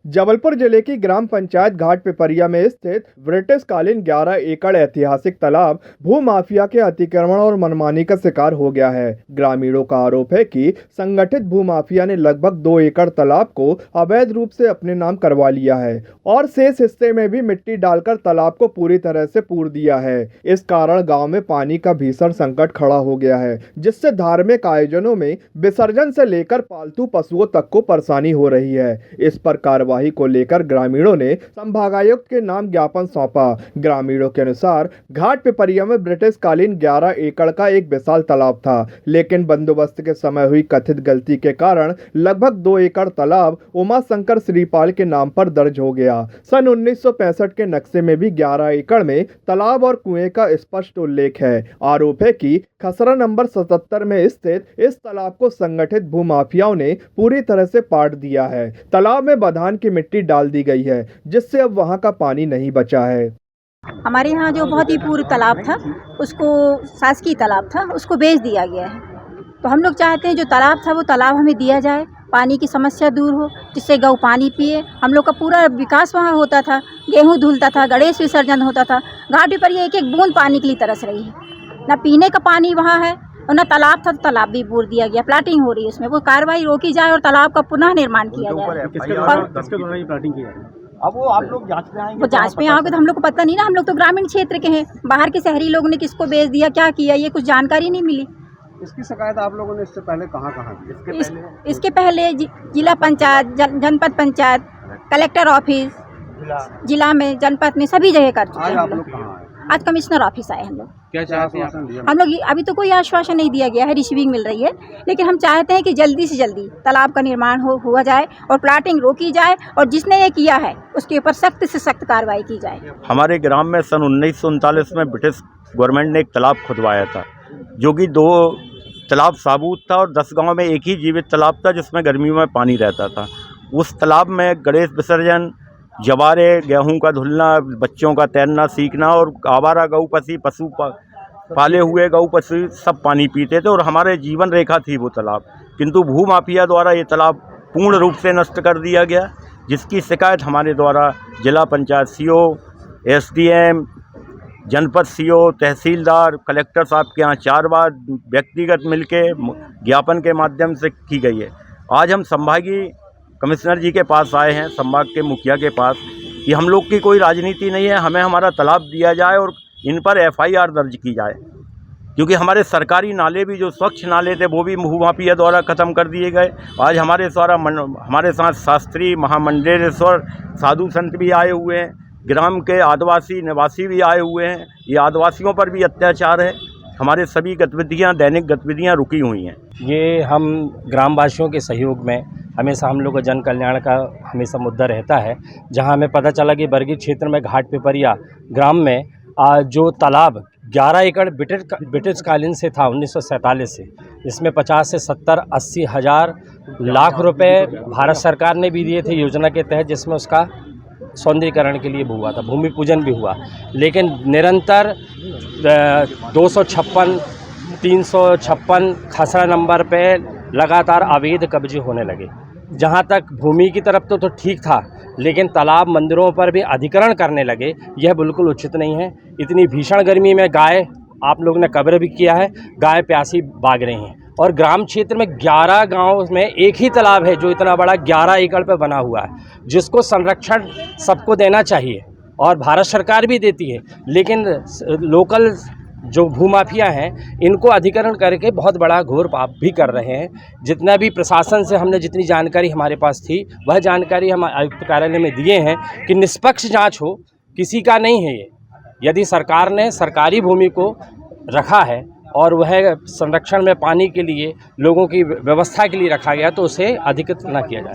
जबलपुर जिले की ग्राम पंचायत घाट पिपरिया में स्थित ब्रिटिश कालीन 11 एकड़ ऐतिहासिक तालाब भू माफिया के अतिक्रमण और मनमानी का शिकार हो गया है। ग्रामीणों का आरोप है कि संगठित भू माफिया ने लगभग 2 एकड़ तालाब को अवैध रूप से अपने नाम करवा लिया है और शेष हिस्से में भी मिट्टी डालकर तालाब को पूरी तरह से पूर दिया है। इस कारण गाँव में पानी का भीषण संकट खड़ा हो गया है, जिससे धार्मिक आयोजनों में विसर्जन से लेकर पालतू पशुओं तक को परेशानी हो रही है। इस पर कार्रवाई को लेकर ग्रामीणों ने संभागायुक्त के नाम ज्ञापन सौंपा। ग्रामीणों के अनुसार घाट पिपरिया में ब्रिटिश कालीन 11 एकड़ का एक विशाल तालाब था, लेकिन बंदोबस्त के समय हुई कथित गलती के कारण लगभग 2 एकड़ तालाब उमा शंकर श्रीपाल के नाम पर दर्ज हो गया। सन 1965 के नक्शे में भी 11 एकड़ में तालाब और कुएं का स्पष्ट उल्लेख है। आरोप है कि खसरा नंबर 77 में स्थित इस तालाब को संगठित भूमाफियाओं ने पूरी तरह से पाट दिया है। तालाब में बधान की मिट्टी डाल दी गई है, जिससे अब वहां का पानी नहीं बचा है। हमारे यहाँ जो बहुत ही पूर्व तालाब था, उसको शासकीय तालाब था, उसको बेच दिया गया है। तो हम लोग चाहते हैं जो तालाब था वो तालाब हमें दिया जाए, पानी की समस्या दूर हो, जिससे गौ पानी पिए। हम लोग का पूरा विकास वहाँ होता था, गेहूँ धुलता था, गणेश विसर्जन होता था। घाटी पर ये एक एक बूंद पानी के लिए तरस रही है, ना पीने का पानी वहाँ है और ना तालाब था तो तालाब भी पूर दिया गया। प्लाटिंग हो रही है, उसमें वो कार्रवाई रोकी जाए और तालाब का पुनः निर्माण किया जाए। अब वो आप लोग जांच में आएंगे? वो जांच में आओगे तो हम लोग को पता नहीं ना, हम लोग तो ग्रामीण क्षेत्र के हैं। बाहर के शहरी लोगों ने किसको बेच दिया, क्या किया, ये कुछ जानकारी नहीं मिली। इसकी शिकायत आप लोगों ने इससे पहले कहाँ की? इसके पहले जिला पंचायत, जनपद पंचायत, कलेक्टर ऑफिस, जिला में, जनपद में, सभी जगह कर चुके हैं। आप लोग कहाँ आए? आज कमिश्नर ऑफिस आए हम लोग। क्या चाहते हैं? हम लोग अभी तो कोई आश्वासन नहीं दिया गया है, रिसीविंग मिल रही है, लेकिन हम चाहते हैं कि जल्दी से जल्दी तालाब का निर्माण हुआ जाए और प्लाटिंग रोकी जाए और जिसने ये किया है उसके ऊपर सख्त से सख्त कार्रवाई की जाए। हमारे ग्राम में सन 1939 में ब्रिटिश गवर्नमेंट ने एक तालाब खुदवाया था, जो कि 2 तालाब साबूत था और 10 गाँव में एक ही जीवित तालाब था जिसमें गर्मियों में पानी रहता था। उस तालाब में गणेश विसर्जन, जवारे, गेहूं का धुलना, बच्चों का तैरना सीखना और आवारा गौ पशु पाले हुए गौ पशु सब पानी पीते थे और हमारे जीवन रेखा थी वो तालाब। किंतु भू माफिया द्वारा ये तालाब पूर्ण रूप से नष्ट कर दिया गया, जिसकी शिकायत हमारे द्वारा जिला पंचायत सीओ, एसडीएम, जनपद सीओ, तहसीलदार, कलेक्टर साहब के यहाँ 4 बार व्यक्तिगत मिलके ज्ञापन के माध्यम से की गई है। आज हम संभागीय कमिश्नर जी के पास आए हैं, संभाग के मुखिया के पास, कि हम लोग की कोई राजनीति नहीं है, हमें हमारा तालाब दिया जाए और इन पर FIR दर्ज की जाए, क्योंकि हमारे सरकारी नाले भी जो स्वच्छ नाले थे वो भी भूमाफिया द्वारा ख़त्म कर दिए गए। आज हमारे साथ शास्त्री, महामंडलेश्वर, साधु संत भी आए हुए हैं, ग्राम के आदिवासी निवासी भी आए हुए हैं। ये आदिवासियों पर भी अत्याचार है। हमारे सभी गतिविधियाँ, दैनिक गतिविधियाँ रुकी हुई हैं। ये हम ग्रामवासियों के सहयोग में हमेशा हम लोग का जन कल्याण का हमेशा मुद्दा रहता है। जहां हमें पता चला कि बरगी क्षेत्र में घाट पिपरिया ग्राम में जो तालाब 11 एकड़ ब्रिटिश कालीन से था 1947 से, इसमें 50 से 70-80 हज़ार लाख रुपए भारत सरकार ने भी दिए थे योजना के तहत, जिसमें उसका सौंदर्यीकरण के लिए हुआ था, भूमि पूजन भी हुआ। लेकिन निरंतर 256, 356 खसरा नंबर पे लगातार अवैध कब्जे होने लगे। जहाँ तक भूमि की तरफ तो ठीक था, लेकिन तालाब मंदिरों पर भी अधिग्रहण करने लगे। यह बिल्कुल उचित नहीं है। इतनी भीषण गर्मी में गाय, आप लोग ने कवर भी किया है, गाय प्यासी भाग रही हैं और ग्राम क्षेत्र में 11 गांव में एक ही तालाब है जो इतना बड़ा 11 एकड़ पर बना हुआ है, जिसको संरक्षण सबको देना चाहिए और भारत सरकार भी देती है। लेकिन लोकल जो भूमाफिया हैं, इनको अधिग्रहण करके बहुत बड़ा घोर पाप भी कर रहे हैं। जितना भी प्रशासन से हमने जितनी जानकारी हमारे पास थी, वह जानकारी हम आयुक्त कार्यालय में दिए हैं कि निष्पक्ष जांच हो, किसी का नहीं है ये। यदि सरकार ने सरकारी भूमि को रखा है और वह संरक्षण में पानी के लिए लोगों की व्यवस्था के लिए रखा गया, तो उसे अधिकृत न किया जाए।